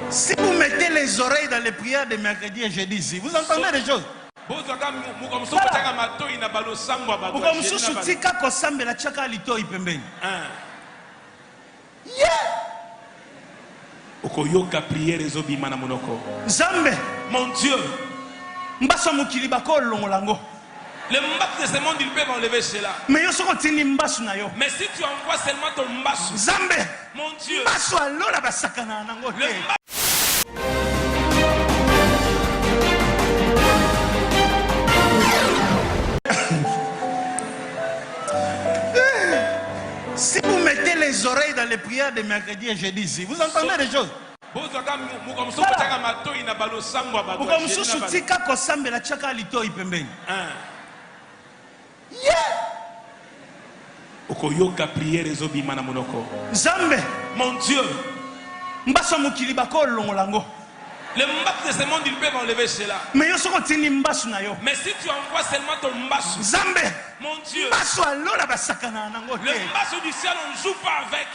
Si vous mettez les oreilles dans les prières de mercredi et jeudi ici, vous entendez des choses. Mon Dieu, les mbas de ce monde, ils peuvent enlever cela. Mais si tu envoies seulement ton mbas, mon Dieu, si vous mettez les oreilles dans les prières de mercredi et jeudi ici, vous entendez des choses. mon Dieu, les mbas de ce monde, ils peuvent enlever cela. Mais si tu envoies seulement ton mbas, mon Dieu, le mbas du ciel, on ne joue pas avec.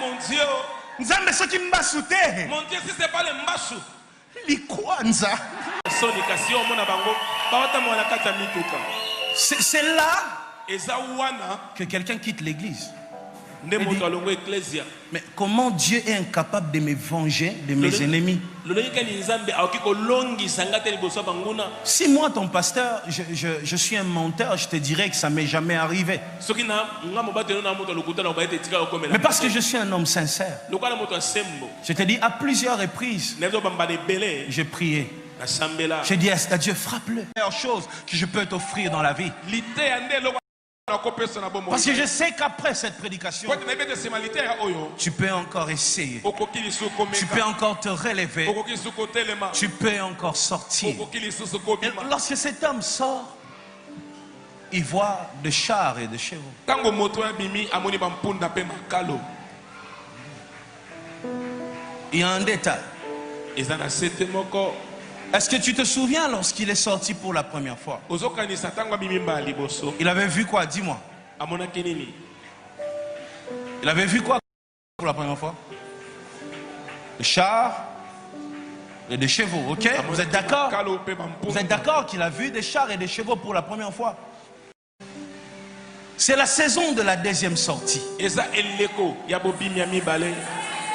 Mon Dieu, mon Dieu, si ce n'est pas le mbas, c'est là que quelqu'un quitte l'église. Mais comment Dieu est incapable de me venger de mes ennemis? Si moi, ton pasteur, je suis un menteur, je te dirais que ça ne m'est jamais arrivé. Mais parce que je suis un homme sincère, je te dis à plusieurs reprises, j'ai prié. J'ai dit à Dieu, frappe-le. La meilleure chose que je peux t'offrir dans la vie. Parce que je sais qu'après cette prédication, tu peux encore essayer. Tu peux encore te relever. Tu peux encore sortir. Et lorsque cet homme sort, il voit des chars et des chevaux. Il y a un détail. Est-ce que tu te souviens lorsqu'il est sorti pour la première fois? Il avait vu quoi? Dis-moi. Il avait vu quoi pour la première fois? Des chars et des chevaux, ok? Vous êtes d'accord? Vous êtes d'accord qu'il a vu des chars et des chevaux pour la première fois? C'est la saison de la deuxième sortie.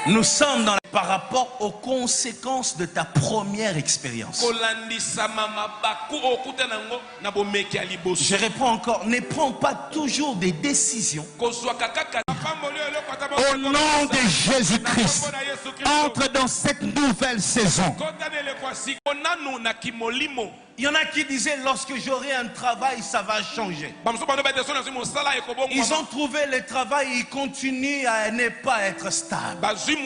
Nous sommes dans par rapport aux conséquences de ta première expérience. Je réponds encore, ne prends pas toujours des décisions. Au nom de Jésus-Christ, entre dans cette nouvelle saison. Il y en a qui disaient, lorsque j'aurai un travail, ça va changer. Ils ont trouvé le travail, ils continuent à ne pas être stables. Il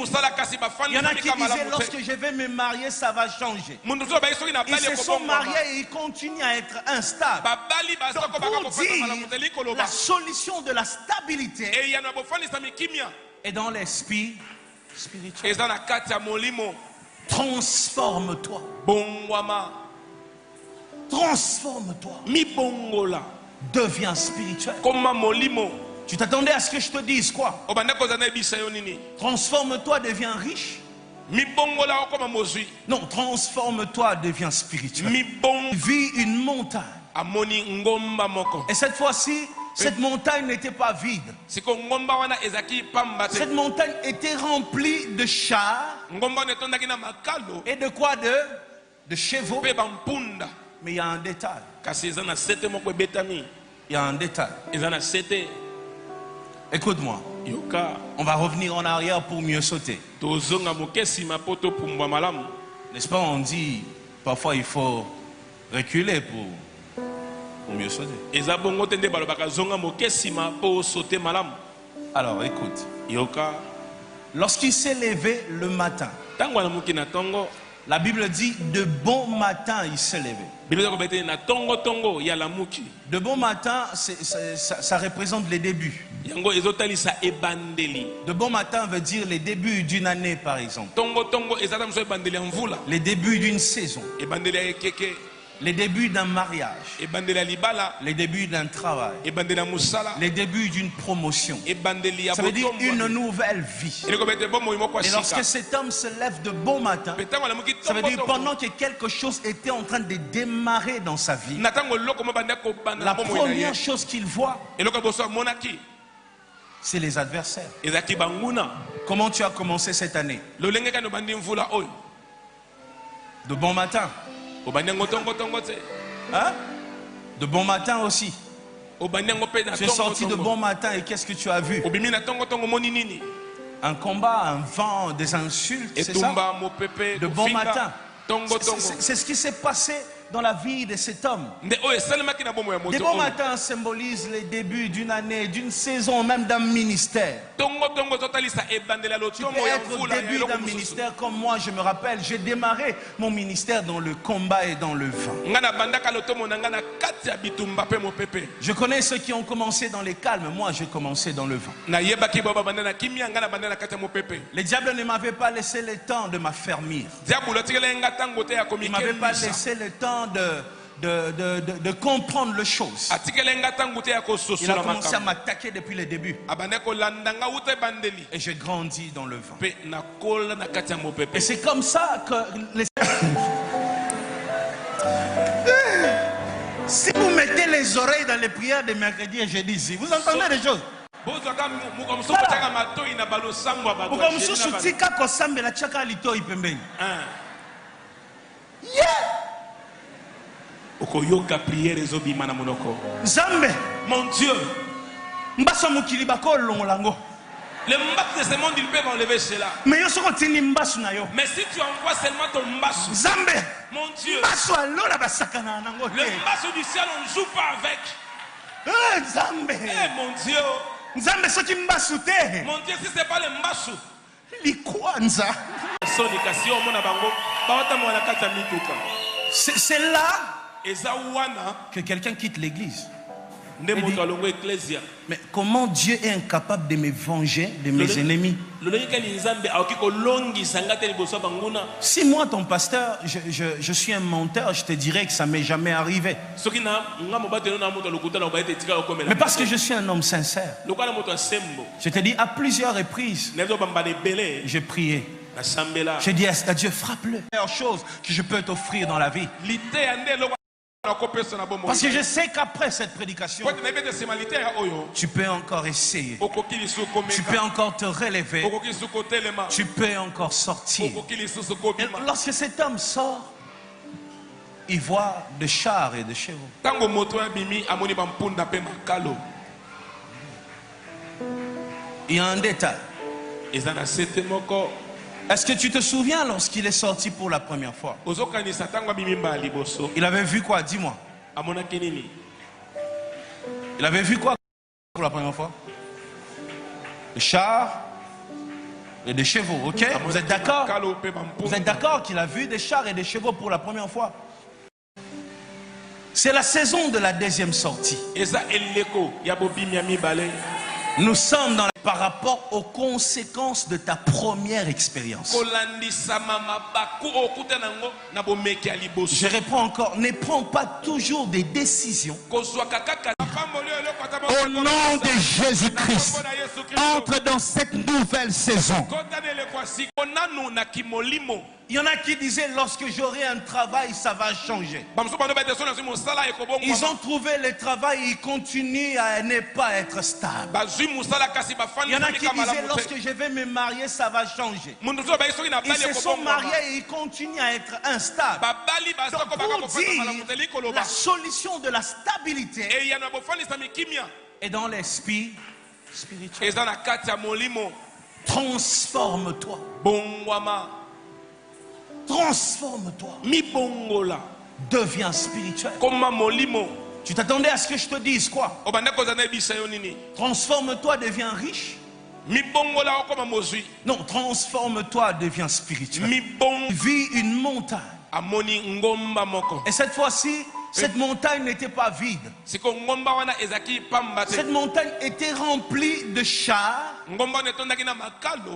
y en a qui disaient, lorsque je vais me marier, ça va changer. Ils se sont mariés et ils continuent à être instables. Donc pour dire, la solution de la stabilité est dans l'esprit spirituel. Transforme-toi. Transforme-toi. Deviens spirituel. Tu t'attendais à ce que je te dise quoi? Transforme-toi, deviens riche. Non, transforme-toi, deviens spirituel. Vis une montagne. Et cette fois-ci, cette montagne n'était pas vide. Cette montagne était remplie de chars. Et de quoi? De chevaux. Mais il y a un détail. Il y a un détail. Écoute-moi. On va revenir en arrière pour mieux sauter. N'est-ce pas? On dit parfois il faut reculer pour mieux sauter. Alors écoute. Lorsqu'il s'est levé le matin, la Bible dit de bon matin il s'est levé. De bon matin, ça représente les débuts. De bon matin veut dire les débuts d'une année par exemple. Les débuts d'une saison. Les débuts d'un mariage, les débuts d'un travail, les débuts d'une promotion, ça veut dire une nouvelle vie. Et lorsque cet homme se lève de bon matin, ça veut dire pendant que quelque chose était en train de démarrer dans sa vie, la première chose qu'il voit, c'est les adversaires. Comment tu as commencé cette année? De bon matin. Hein? De bon matin aussi. Tu es sorti de bon matin et qu'est-ce que tu as vu? Un combat, un vent, des insultes, c'est ça? De bon matin. C'est ce qui s'est passé dans la vie de cet homme. Des bons matins symbolisent les débuts d'une année, d'une saison, même d'un ministère. Tu peux être au début d'un ministère comme moi, je me rappelle, j'ai démarré mon ministère dans le combat et dans le vent. Je connais ceux qui ont commencé dans les calmes, moi j'ai commencé dans le vent. Le diable ne m'avait pas laissé le temps de m'affermir. Il ne m'avait pas laissé le temps de comprendre les choses. Il a commencé à m'attaquer depuis le début. Et j'ai grandi dans le vent. Et c'est comme ça que les... Si vous mettez les oreilles dans les prières de mercredi et jeudi ici, vous entendez des choses. Zambe, mon Dieu, le mbak de ce monde, ils peuvent enlever cela. Mais si tu envoies seulement ton mbasu, Zambe, mon Dieu, le mbasu du ciel, on ne joue pas avec. Zambe, mon Dieu, Zambe, ce qui mbasu te. Mon Dieu, si c'est pas le mbasu, c'est là que quelqu'un quitte l'église. Mais comment Dieu est incapable de me venger de mes ennemis? Si moi, ton pasteur, je suis un menteur, je te dirais que ça ne m'est jamais arrivé. Mais parce que je suis un homme sincère, je te dis à plusieurs reprises, j'ai prié. J'ai dit à Dieu, frappe-le. La meilleure chose que je peux t'offrir dans la vie. Parce que je sais qu'après cette prédication, tu peux encore essayer. Tu peux encore te relever. Tu peux encore sortir. Et lorsque cet homme sort, il voit des chars et des chevaux. Il y a un détail. Est-ce que tu te souviens lorsqu'il est sorti pour la première fois? Il avait vu quoi? Dis-moi. Il avait vu quoi pour la première fois? Des chars et des chevaux, ok? Vous êtes d'accord? Vous êtes d'accord qu'il a vu des chars et des chevaux pour la première fois? C'est la saison de la deuxième sortie. Nous sommes par rapport aux conséquences de ta première expérience. Je réponds encore, ne prends pas toujours des décisions. Au nom de Jésus-Christ, entre dans cette nouvelle saison. Il y en a qui disaient, lorsque j'aurai un travail, ça va changer. Ils ont trouvé le travail, ils continuent à ne pas être stables. Il y en a qui disaient, lorsque je vais me marier, ça va changer. Ils se sont mariés et ils continuent à être instables. Donc pour dire, la solution de la stabilité est dans l'esprit spirituel. Transforme-toi. Transforme-toi. Deviens spirituel. Tu t'attendais à ce que je te dise quoi? Transforme-toi, deviens riche. Non, transforme-toi, deviens spirituel. Vis une montagne. Et cette fois-ci, cette montagne n'était pas vide. Cette montagne était remplie de chars.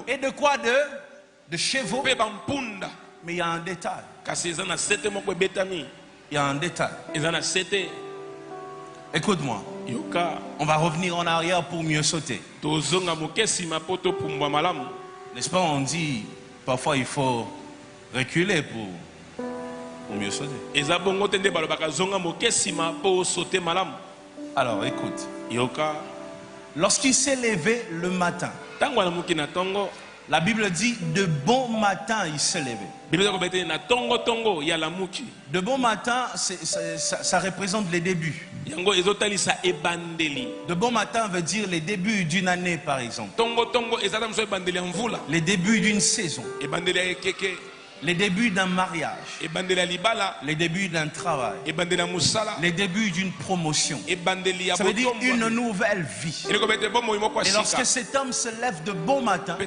Et de quoi? De chevaux. Mais il y a un détail. Il y a un détail. Écoute-moi. On va revenir en arrière pour mieux sauter. N'est-ce pas, on dit parfois il faut reculer pour mieux sauter. Alors écoute. Lorsqu'il s'est levé le matin, la Bible dit de bon matin il s'est levé. De bon matin, ça représente les débuts. De bon matin veut dire les débuts d'une année par exemple. Les débuts d'une saison. Les débuts d'un mariage. Les débuts d'un travail. Les débuts d'une promotion. Ça veut dire une nouvelle vie. Et lorsque cet homme se lève de bon matin,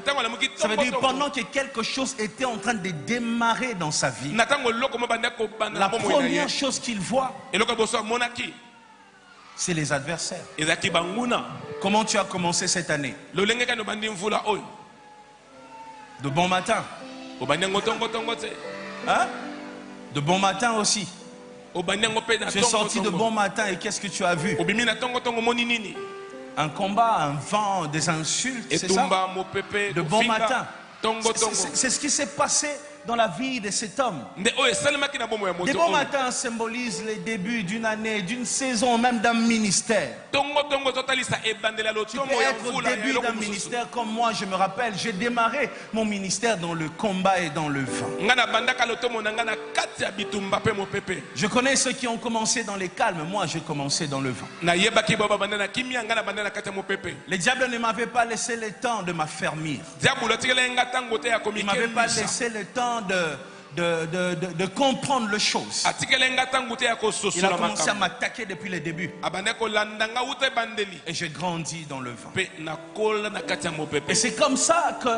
ça veut dire pendant que quelque chose était en train de démarrer dans sa vie, la première chose qu'il voit, c'est les adversaires. Comment tu as commencé cette année? De bon matin. Hein? De bon matin aussi. Tu es sorti de bon matin et qu'est-ce que tu as vu? Un combat, un vent, des insultes, c'est ça? De bon matin. C'est ce qui s'est passé dans la vie de cet homme. Des bons matins symbolisent les débuts d'une année, d'une saison, même d'un ministère. Tu peux être au début d'un ministère comme moi, je me rappelle, j'ai démarré mon ministère dans le combat et dans le vent. Je connais ceux qui ont commencé dans les calmes, moi j'ai commencé dans le vent. Le diable ne m'avait pas laissé le temps de m'affermir. Il ne m'avait pas laissé le temps de comprendre les choses. Il a commencé à m'attaquer depuis le début. Et j'ai grandi dans le vent. Et c'est comme ça que